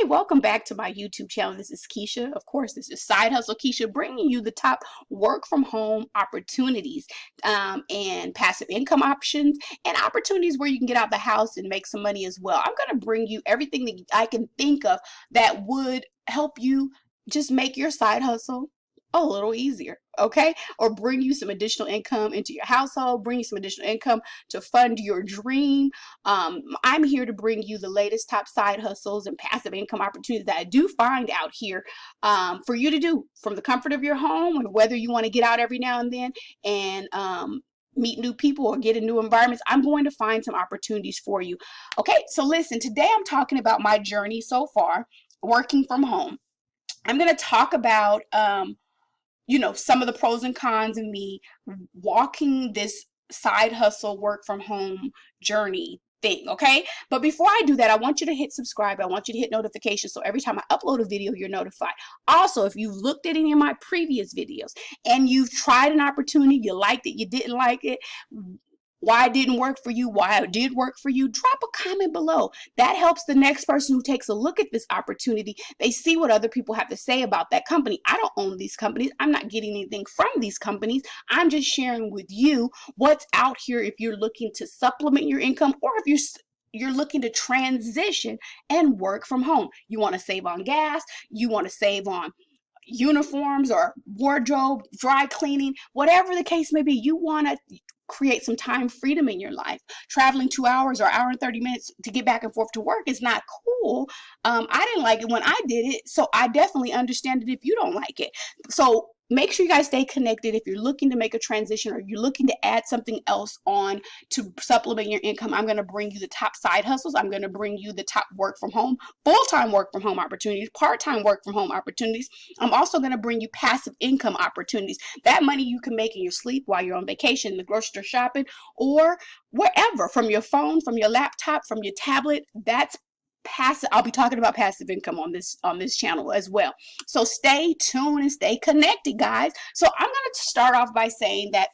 Hey, welcome back to my YouTube channel. This is Keisha. Of course, this is Side Hustle Keisha, bringing you the top work from home opportunities and passive income options and opportunities where you can get out the house and make some money as well. I'm going to bring you everything that I can think of that would help you just make your side hustle a little easier, okay? Or bring you some additional income into your household, bring you some additional income to fund your dream. I'm here to bring you the latest top side hustles and passive income opportunities that I do find out here for you to do from the comfort of your home, or whether you want to get out every now and then and meet new people or get in new environments. I'm going to find some opportunities for you. Okay, so listen, today I'm talking about my journey so far working from home. I'm going to talk about some of the pros and cons of me walking this side hustle work from home journey thing, okay? But before I do that, I want you to hit subscribe. I want you to hit notifications so every time I upload a video, you're notified. Also, if you've looked at any of my previous videos and you've tried an opportunity, you liked it, you didn't like it, why it didn't work for you, why it did work for you, drop a comment below. That helps the next person who takes a look at this opportunity. They see what other people have to say about that company. I don't own these companies. I'm not getting anything from these companies. I'm just sharing with you what's out here if you're looking to supplement your income, or if you're looking to transition and work from home. You want to save on gas, you want to save on uniforms or wardrobe, dry cleaning, whatever the case may be. You want to create some time freedom in your life. Traveling 2 hours or hour and 30 minutes to get back and forth to work is not cool. I didn't like it when I did it, so I definitely understand it if you don't like it. So make sure you guys stay connected if you're looking to make a transition or you're looking to add something else on to supplement your income. I'm going to bring you the top side hustles. I'm going to bring you the top work from home, full-time work from home opportunities, part-time work from home opportunities. I'm also going to bring you passive income opportunities. That money you can make in your sleep while you're on vacation, in the grocery store shopping, or wherever, from your phone, from your laptop, from your tablet. That's passive. I'll be talking about passive income on this channel as well. So stay tuned and stay connected, guys. So I'm going to start off by saying that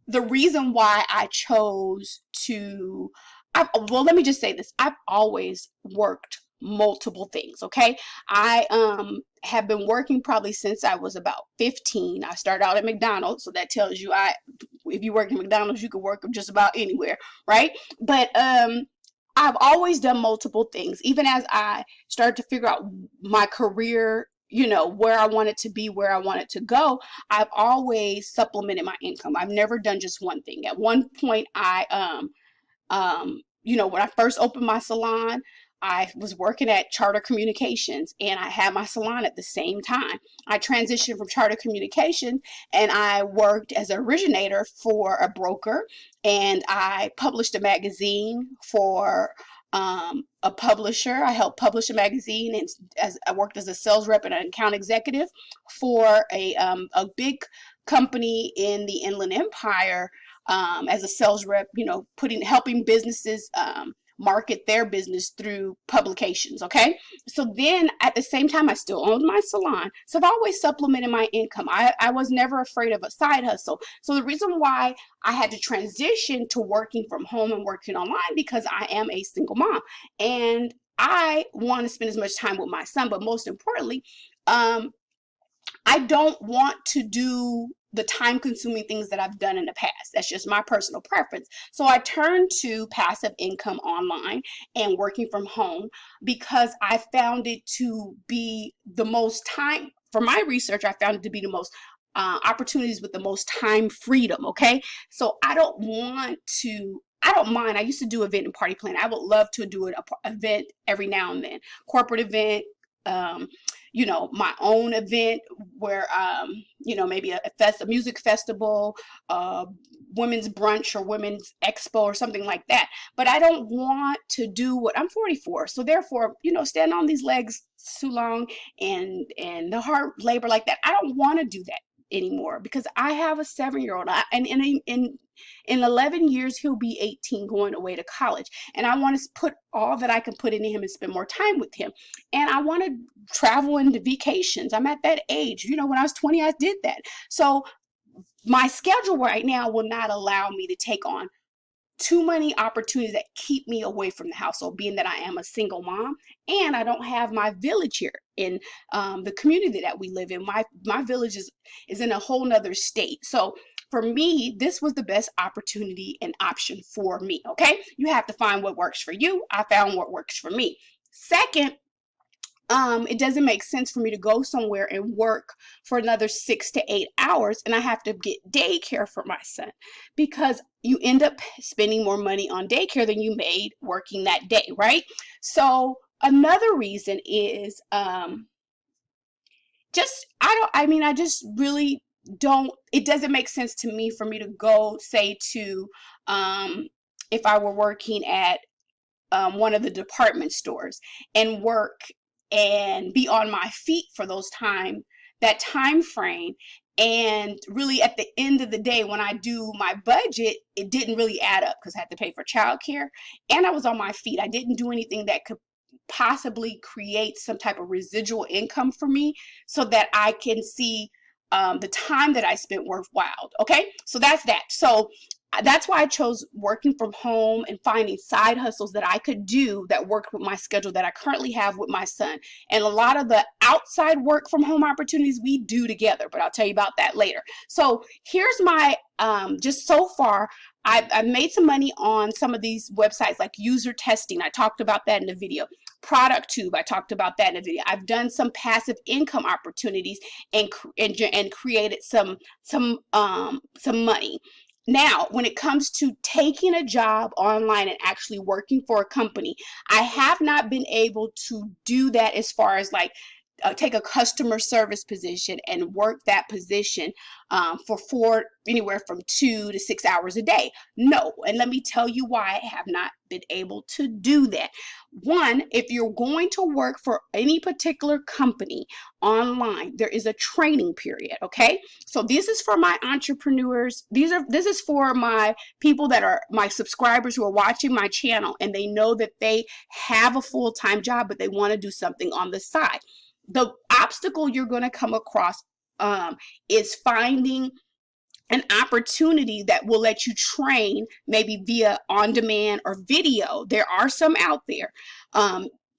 the reason why I chose to, well, let me just say this. I've always worked multiple things, okay? I have been working probably since I was about 15. I started out at McDonald's, so that tells you if you work at McDonald's, you can work just about anywhere, right? But I've always done multiple things. Even as I started to figure out my career, where I wanted to be, where I wanted to go, I've always supplemented my income. I've never done just one thing. At one point, when I first opened my salon, I was working at Charter Communications and I had my salon at the same time. I transitioned from Charter Communications and I worked as an originator for a broker, and I published a magazine for a publisher. I helped publish a magazine, and as I worked as a sales rep and an account executive for a big company in the Inland Empire as a sales rep, helping businesses market their business through publications, okay? So then at the same time, I still owned my salon. So I've always supplemented my income. I was never afraid of a side hustle. So the reason why I had to transition to working from home and working online, because I am a single mom and I want to spend as much time with my son, but most importantly, I don't want to do the time-consuming things that I've done in the past. That's just my personal preference. So I turned to passive income online and working from home because I found it to be the most time, for my research, I found it to be the most opportunities with the most time freedom, okay? So I don't mind. I used to do event and party planning. I would love to do an event every now and then. Corporate event, my own event where, maybe a music festival, women's brunch or women's expo or something like that. But I don't want to do what I'm 44. So therefore, stand on these legs too long and the hard labor like that. I don't want to do that anymore because I have a 7-year-old, and in 11 years he'll be 18 going away to college, and I want to put all that I can put into him and spend more time with him. And I want to travel into vacations. I'm at that age. When I was 20, I did that. So my schedule right now will not allow me to take on too many opportunities that keep me away from the household, being that I am a single mom and I don't have my village here in the community that we live in. My village is in a whole nother state. So for me, this was the best opportunity and option for me. Okay, you have to find what works for you. I found what works for me. Second, it doesn't make sense for me to go somewhere and work for another 6 to 8 hours and I have to get daycare for my son, because you end up spending more money on daycare than you made working that day, right? So another reason is I just really don't, it doesn't make sense to me for me to go, say, to if I were working at one of the department stores and work and be on my feet for that time frame. And really at the end of the day, when I do my budget, it didn't really add up because I had to pay for childcare and I was on my feet. I didn't do anything that could possibly create some type of residual income for me so that I can see the time that I spent worthwhile. Okay, so that's that. So that's why I chose working from home and finding side hustles that I could do that worked with my schedule that I currently have with my son. And a lot of the outside work from home opportunities we do together, but I'll tell you about that later. So here's my, just so far, I've made some money on some of these websites like user testing. I talked about that in the video. ProductTube, I talked about that in the video. I've done some passive income opportunities and created some money. Now, when it comes to taking a job online and actually working for a company, I have not been able to do that as far as like take a customer service position and work that position for anywhere from 2 to 6 hours a day. No, and let me tell you why I have not been able to do that. One, if you're going to work for any particular company online, there is a training period, okay? So this is for my entrepreneurs. This is for my people that are my subscribers who are watching my channel and they know that they have a full-time job, but they want to do something on the side. The obstacle you're going to come across is finding an opportunity that will let you train maybe via on-demand or video. There are some out there.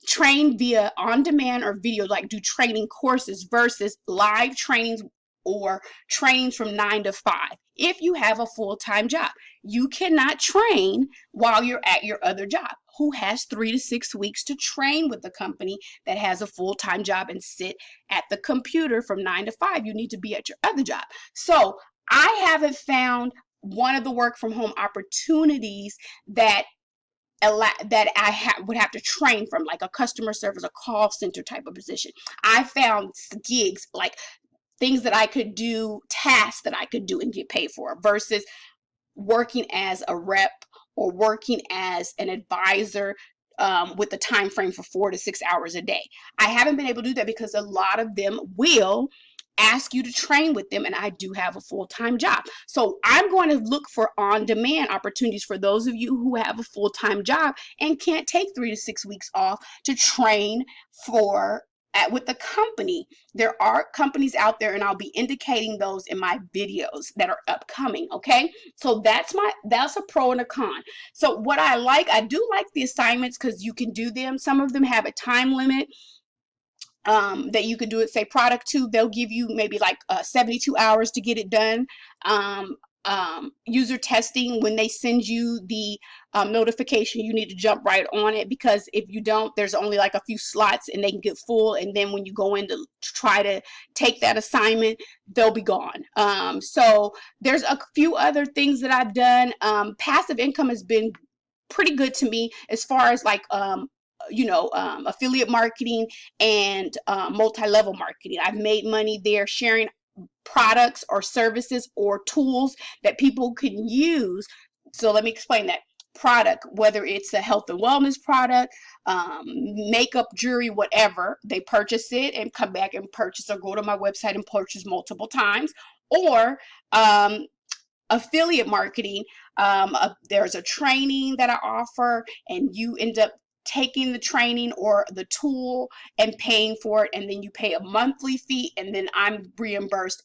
Train via on-demand or video, like do training courses versus live trainings or trainings from 9 to 5. If you have a full-time job, you cannot train while you're at your other job. Who has 3 to 6 weeks to train with the company that has a full-time job and sit at the computer from 9 to 5? You need to be at your other job. So I haven't found one of the work from home opportunities that I would have to train from, like a customer service, a call center type of position. I found gigs, like things that I could do, tasks that I could do and get paid for, versus working as a rep or working as an advisor with a time frame for 4 to 6 hours a day. I haven't been able to do that because a lot of them will ask you to train with them, and I do have a full-time job. So I'm going to look for on-demand opportunities for those of you who have a full-time job and can't take 3 to 6 weeks off to train with the company. There are companies out there, and I'll be indicating those in my videos that are upcoming. Okay, so that's a pro and a con. So what I do like the assignments because you can do them. Some of them have a time limit that you could do it. Say ProductTube, they'll give you maybe like 72 hours to get it done. User testing, when they send you the notification, you need to jump right on it, because if you don't, there's only like a few slots and they can get full, and then when you go in to try to take that assignment, they'll be gone. So there's a few other things that I've done. Passive income has been pretty good to me as far as like affiliate marketing and multi-level marketing. I've made money there sharing products or services or tools that people can use. So let me explain that. Product, whether it's a health and wellness product, makeup, jewelry, whatever, they purchase it and come back and purchase, or go to my website and purchase multiple times. Or affiliate marketing, there's a training that I offer and you end up taking the training or the tool and paying for it, and then you pay a monthly fee, and then I'm reimbursed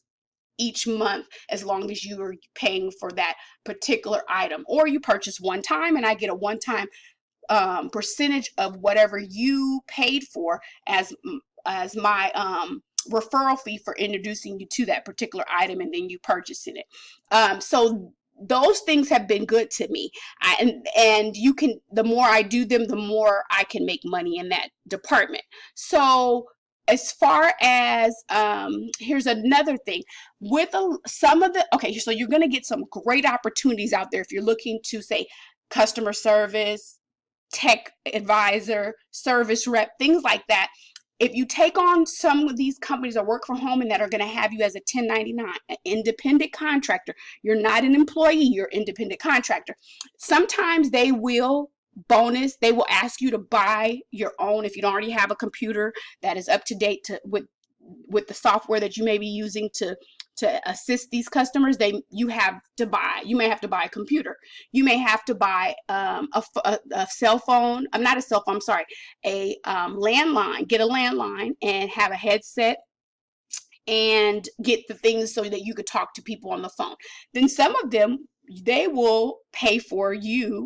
each month as long as you are paying for that particular item. Or you purchase one time and I get a one-time percentage of whatever you paid for as my referral fee for introducing you to that particular item, and then you purchasing it. So those things have been good to me. And you can, the more I do them, the more I can make money in that department. So as far as here's another thing with some of the, okay, so you're going to get some great opportunities out there if you're looking to, say, customer service, tech advisor, service rep, things like that. If you take on some of these companies that work from home and that are going to have you as a 1099, an independent contractor, you're not an employee, you're an independent contractor. Sometimes they will they will ask you to buy your own if you don't already have a computer that is up to date with the software that you may be using to assist these customers. You may have to buy a computer. You may have to buy a cell phone. I'm not a cell phone, I'm sorry, a landline. Get a landline and have a headset and get the things so that you could talk to people on the phone. Then some of them, they will pay for your,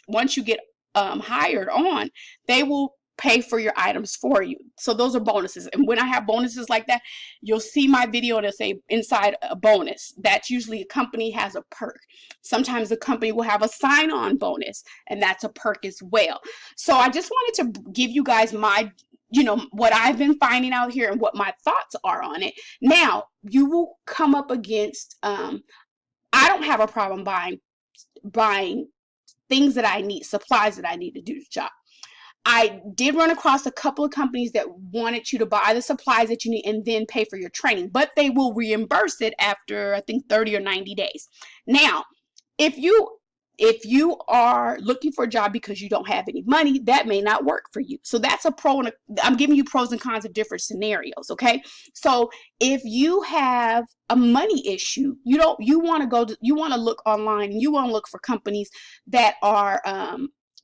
once you get hired on, they will pay for your items for you. So those are bonuses. And when I have bonuses like that, you'll see my video and it'll say inside a bonus. That's usually a company has a perk. Sometimes the company will have a sign-on bonus, and that's a perk as well. So I just wanted to give you guys my, what I've been finding out here and what my thoughts are on it. Now, you will come up against, I don't have a problem buying things that I need, supplies that I need to do the job. I did run across a couple of companies that wanted you to buy the supplies that you need and then pay for your training, but they will reimburse it after, I think, 30 or 90 days. Now, if you are looking for a job because you don't have any money, that may not work for you. So that's a pro and I'm giving you pros and cons of different scenarios, okay? So if you have a money issue, you want to look online and you want to look for companies that are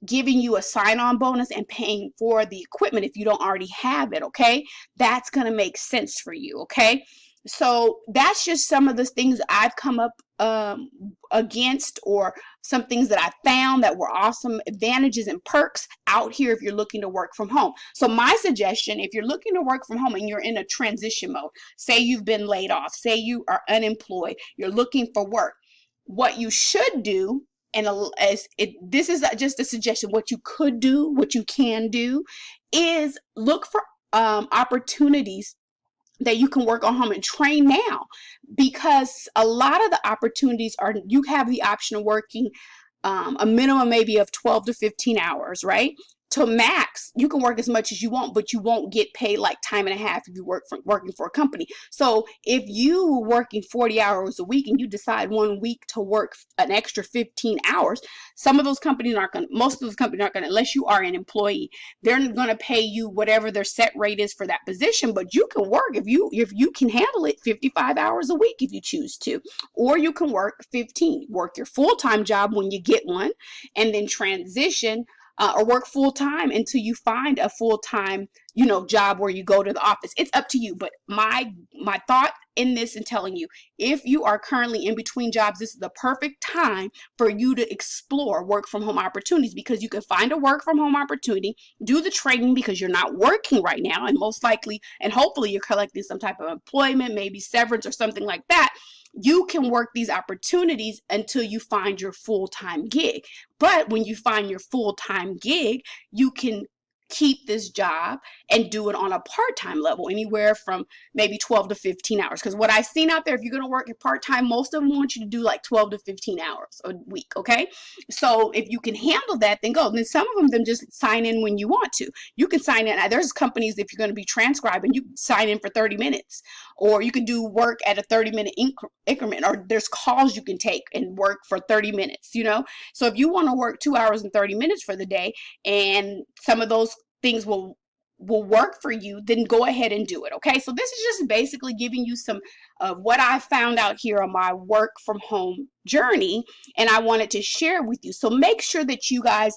giving you a sign-on bonus and paying for the equipment if you don't already have it, okay? That's going to make sense for you, okay? So that's just some of the things I've come up against, or some things that I found that were awesome advantages and perks out here if you're looking to work from home. So my suggestion, if you're looking to work from home and you're in a transition mode, say you've been laid off, say you are unemployed, you're looking for work, what you should do, and this is just a suggestion, what you could do, what you can do, is look for opportunities that you can work on home and train now, because a lot of the opportunities are, you have the option of working a minimum maybe of 12 to 15 hours, right? To max, you can work as much as you want, but you won't get paid like time and a half if you working for a company. So if you were working 40 hours a week and you decide one week to work an extra 15 hours, most of those companies aren't going to, unless you are an employee, they're going to pay you whatever their set rate is for that position. But you can work, if you can handle it, 55 hours a week if you choose to, or you can work 15, work your full-time job when you get one, and then transition or work full-time until you find a full-time, job where you go to the office. It's up to you. But my thought in this and telling you, if you are currently in between jobs, this is the perfect time for you to explore work from home opportunities, because you can find a work from home opportunity, do the training because you're not working right now, and most likely and hopefully you're collecting some type of employment, maybe severance or something like that. You can work these opportunities until you find your full-time gig. But when you find your full-time gig, you can keep this job and do it on a part-time level, anywhere from maybe 12 to 15 hours. Because what I've seen out there, if you're going to work at part-time, most of them want you to do like 12 to 15 hours a week, okay? So if you can handle that, then go. And then some of them just sign in when you want to. You can sign in. There's companies, if you're going to be transcribing, you can sign in for 30 minutes. Or you can do work at a 30-minute increment. Or there's calls you can take and work for 30 minutes, So if you want to work 2 hours and 30 minutes for the day, and some of those things will work for you, then go ahead and do it, okay? So this is just basically giving you some of what I found out here on my work from home journey, and I wanted to share with you. So make sure that you guys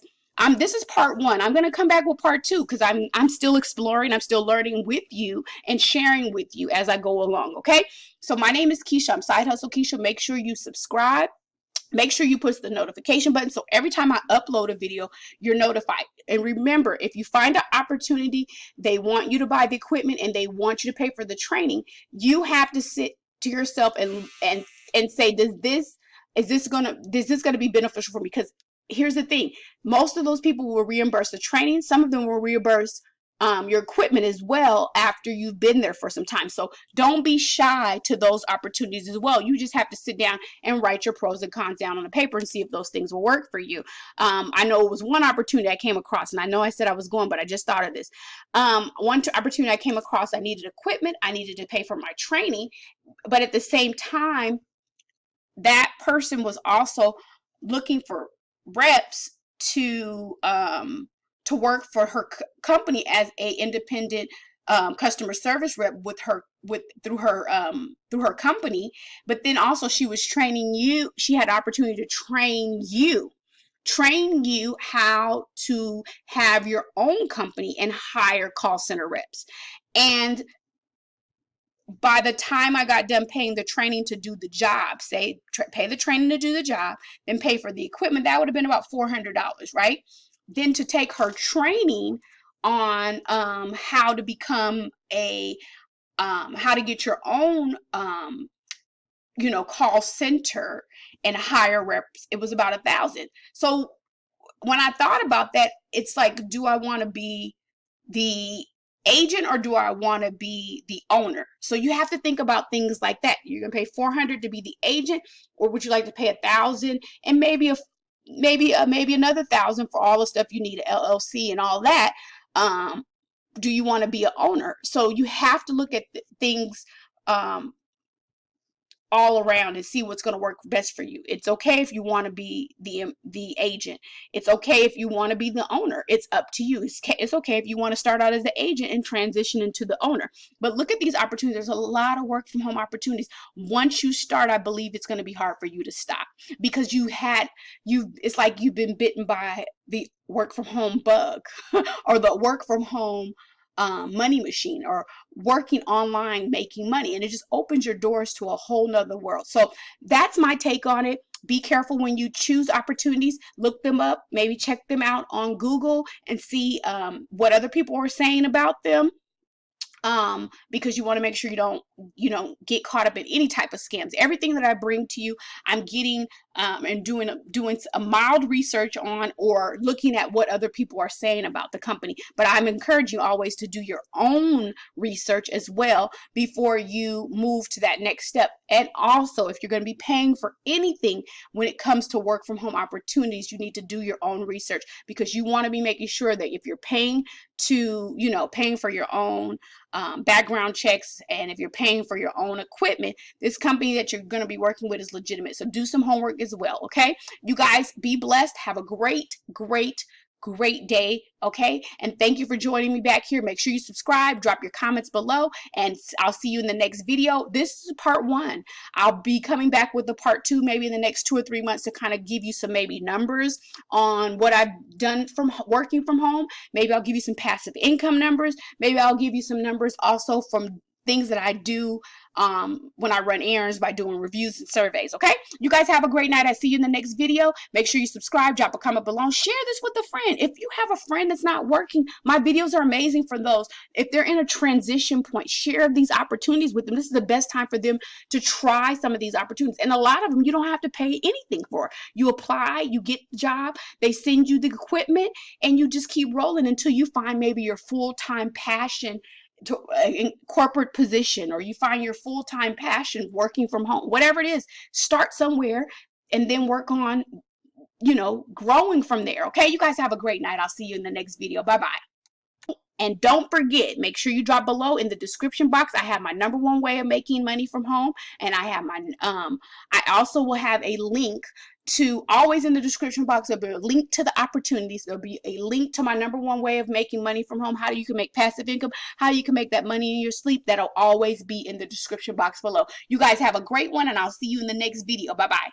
This is part one. I'm gonna come back with part two because I'm still exploring, I'm still learning with you and sharing with you as I go along. Okay. So my name is Keisha. I'm Side Hustle Keisha. Make sure you subscribe. Make sure you push the notification button so every time I upload a video, you're notified. And remember, if you find an opportunity, they want you to buy the equipment and they want you to pay for the training, you have to sit to yourself and say, is this gonna be beneficial for me? Because here's the thing, most of those people will reimburse the training, some of them will reimburse your equipment as well after you've been there for some time. So don't be shy to those opportunities as well. You just have to sit down and write your pros and cons down on the paper and see if those things will work for you. I know it was one opportunity I came across, and I know I said I was going, but I just thought of this. One opportunity I came across, I needed equipment, I needed to pay for my training, but at the same time, that person was also looking for reps to work for her company as a independent customer service rep through her company. But then also she was training you. She had opportunity to train you how to have your own company and hire call center reps. And by the time I got done paying the training to do the job, pay the training to do the job, then pay for the equipment, that would have been about $400, right? Then to take her training on how to become how to get your own call center and hire reps, it was about $1,000. So when I thought about that, it's like, do I want to be the agent or do I want to be the owner? So you have to think about things like that. You're gonna pay $400 to be the agent, or would you like to pay $1,000 and maybe another $1,000 for all the stuff you need, LLC and all that? Do you want to be an owner? So you have to look at things all around and see what's going to work best for you. It's okay if you want to be the agent. It's okay if you want to be the owner. It's up to you. It's okay if you want to start out as the agent and transition into the owner. But look at these opportunities. There's a lot of work from home opportunities. Once you start, I believe it's going to be hard for you to stop, because it's like you've been bitten by the work from home bug or the work from home money machine, or working online making money, and it just opens your doors to a whole nother world. So that's my take on it. Be careful when you choose opportunities. Look them up, maybe check them out on Google and see what other people are saying about them, because you want to make sure you don't get caught up in any type of scams. Everything that I bring to you, I'm getting and doing a mild research on, or looking at what other people are saying about the company. But I'm encouraging you always to do your own research as well before you move to that next step. And also, if you're going to be paying for anything when it comes to work from home opportunities, you need to do your own research, because you want to be making sure that if you're paying for your own background checks, and if you're paying for your own equipment, this company that you're going to be working with is legitimate. So do some homework as well. Okay, you guys, be blessed. Have a great day. Okay, and thank you for joining me back here. Make sure you subscribe, drop your comments below, and I'll see you in the next video. This is part one. I'll be coming back with the part two maybe in the next 2 or 3 months to kind of give you some maybe numbers on what I've done from working from home. Maybe I'll give you some passive income numbers. Maybe I'll give you some numbers also from things that I do when I run errands by doing reviews and surveys. Okay, you guys have a great night. I see you in the next video. Make sure you subscribe, drop a comment below, share this with a friend. If you have a friend that's not working, my videos are amazing for those. If they're in a transition point, share these opportunities with them. This is the best time for them to try some of these opportunities, and a lot of them you don't have to pay anything for. You apply, you get the job, they send you the equipment, and you just keep rolling until you find maybe your full-time passion to in corporate position, or you find your full-time passion working from home. Whatever it is, start somewhere and then work on growing from there. Okay, you guys have a great night. I'll see you in the next video. Bye bye. And don't forget, make sure you drop below in the description box. I have my #1 way of making money from home, and I have my I also will have a link to, always in the description box, there'll be a link to the opportunities. There'll be a link to my #1 way of making money from home, how you can make passive income, how you can make that money in your sleep. That'll always be in the description box below. You guys have a great one, and I'll see you in the next video. Bye bye.